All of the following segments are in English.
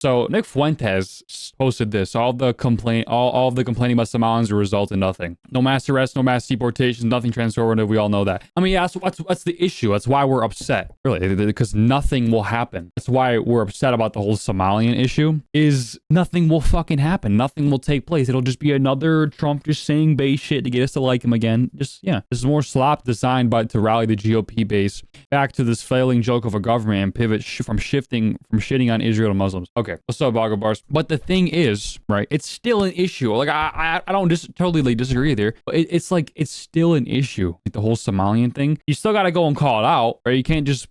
So Nick Fuentes posted this. All of the complaining about Somalians will result in nothing. No mass arrests, no mass deportations, nothing transformative. We all know that. I mean, yeah, that's the issue. That's why we're upset, really, because nothing will happen. That's why we're upset about the whole Somalian issue. Is nothing will fucking happen. Nothing will take place. It'll just be another Trump just saying base shit to get us to like him again. Just yeah, this is more slop designed to rally the GOP base back to this failing joke of a government and pivot from shitting on Israel to Muslims. Okay, what's up, Boggle Bars? But the thing is, right? It's still an issue. Like I don't totally disagree there, but it's like it's still an issue. Like the whole Somalian thing, you still got to go and call it out, right? You can't just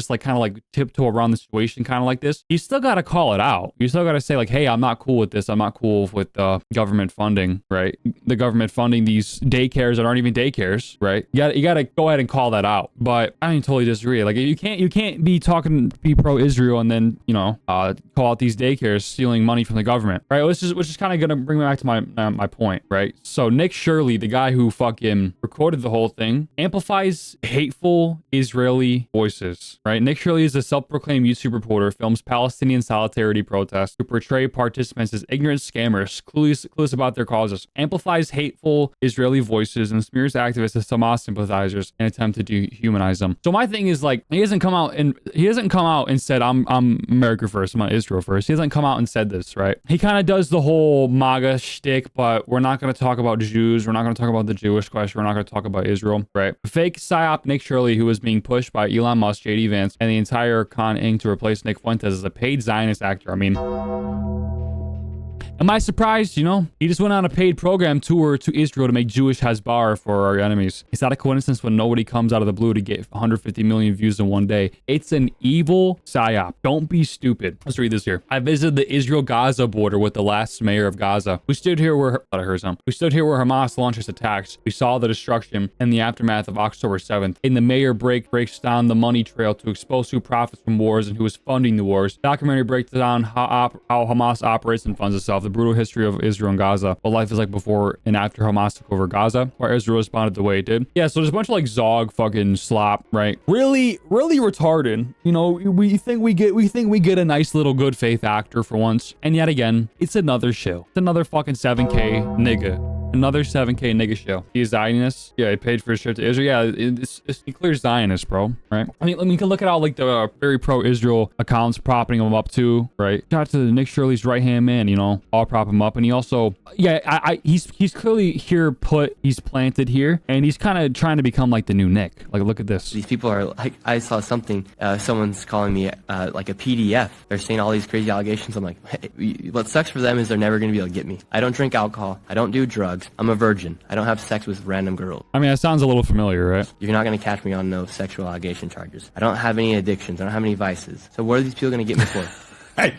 like kind of like tiptoe around the situation, kind of like this. You still got to call it out. You still got to say like, hey, I'm not cool with this. I'm not cool with government funding, right? The government funding these daycares that aren't even daycares, right? You got to go ahead and call that out. But I totally disagree. Like you can't be pro-Israel and then call out these daycares stealing money from the government, right? Which is kind of gonna bring me back to my point, right? So Nick Shirley, the guy who fucking recorded the whole thing, amplifies hateful Israeli voices, right? Nick Shirley is a self-proclaimed YouTube reporter, films Palestinian solidarity protests to portray participants as ignorant scammers, clueless about their causes, amplifies hateful Israeli voices, and smears activists as Hamas sympathizers in an attempt to dehumanize them. So my thing is like, he hasn't come out and said I'm America first, I'm not Israel first. He hasn't come out and said this, right? He kind of does the whole MAGA shtick, but we're not going to talk about Jews. We're not going to talk about the Jewish question. We're not going to talk about Israel, right? Fake psyop Nick Shirley, who was being pushed by Elon Musk, JD Vance, and the entire Con Inc. to replace Nick Fuentes as a paid Zionist actor. I mean, am I surprised? He just went on a paid program tour to Israel to make Jewish Hasbar for our enemies. It's not a coincidence when nobody comes out of the blue to get 150 million views in one day. It's an evil psyop. Don't be stupid. Let's read this here. I visited the Israel-Gaza border with the last mayor of Gaza, who stood here where Hamas launched its attacks. We saw the destruction and the aftermath of October 7th. In the mayor breaks down the money trail to expose who profits from wars and who is funding the wars. The documentary breaks down how Hamas operates and funds itself. The brutal history of Israel and Gaza, what life is like before and after Hamas took over Gaza, where Israel responded the way it did. Yeah, so there's a bunch of like Zog fucking slop, right? Really retarded. We think we get a nice little good faith actor for once, and yet again, it's another show. It's another fucking 7K nigga. Another 7K nigga show. He's Zionist. Yeah, he paid for his trip to Israel. Yeah, it's clear Zionist, bro. Right? I mean, we can look at all like the very pro-Israel accounts propping him up too, right? Shout out to Nick Shirley's right-hand man, all prop him up. And he also, yeah, he's clearly he's planted here, and he's kind of trying to become like the new Nick. Like, look at this. These people are like, I saw something, someone's calling me like a PDF. They're saying all these crazy allegations. I'm like, hey, what sucks for them is they're never going to be able to get me. I don't drink alcohol. I don't do drugs. I'm a virgin. I don't have sex with random girls. I mean, that sounds a little familiar, right? You're not going to catch me on no sexual allegation charges. I don't have any addictions. I don't have any vices. So what are these people going to get me for?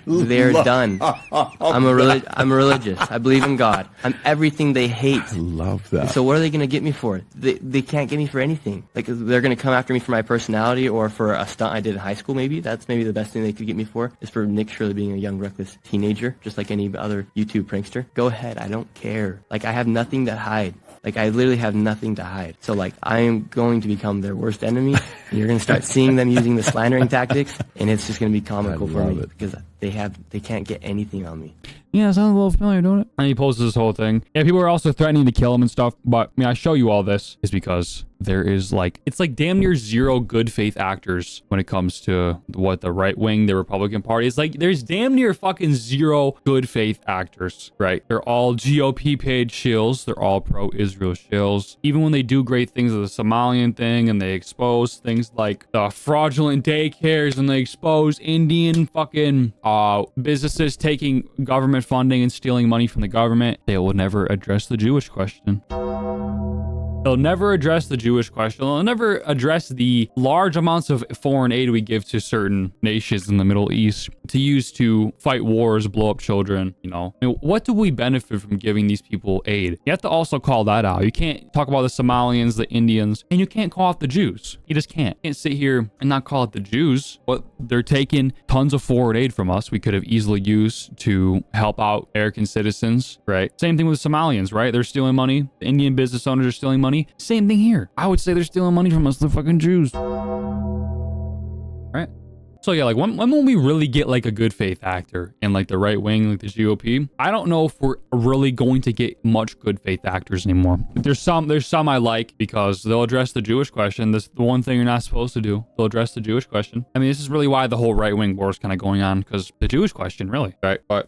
They're done. I'm religious. I believe in God. I'm everything they hate. I love that. So what are they going to get me for? They can't get me for anything. Like, they're going to come after me for my personality or for a stunt I did in high school, maybe. That's maybe the best thing they could get me for, is for Nick Shirley being a young, reckless teenager, just like any other YouTube prankster. Go ahead. I don't care. Like, I have nothing to hide. Like, I literally have nothing to hide. So, like, I am going to become their worst enemy. And you're going to start seeing them using the slandering tactics, and it's just going to be comical for me because they can't get anything on me. Yeah, it sounds a little familiar, don't it? And he posts this whole thing. Yeah, people are also threatening to kill him and stuff. But, I mean, I show you all this is because there is like, it's like damn near zero good faith actors when it comes to what the right wing, the Republican Party is like. There's damn near fucking zero good faith actors, right? They're all GOP paid shills. They're all pro-Israel shills. Even when they do great things with the Somalian thing and they expose things like the fraudulent daycares and they expose Indian fucking businesses taking government funding and stealing money from the government, they will never address the Jewish question. They'll never address the Jewish question. They'll never address the large amounts of foreign aid we give to certain nations in the Middle East to use to fight wars, blow up children, I mean, what do we benefit from giving these people aid? You have to also call that out. You can't talk about the Somalians, the Indians, and you can't call out the Jews. You just can't. You can't sit here and not call out the Jews. But they're taking tons of foreign aid from us we could have easily used to help out American citizens, right? Same thing with the Somalians, right? They're stealing money. The Indian business owners are stealing money. Same thing here. I would say they're stealing money from us, the fucking Jews. Right? So yeah, like when will we really get like a good faith actor in like the right wing, like the GOP? I don't know if we're really going to get much good faith actors anymore. There's some I like because they'll address the Jewish question. This is the one thing you're not supposed to do. They'll address the Jewish question. I mean, this is really why the whole right wing war is kind of going on, because the Jewish question, really, right? But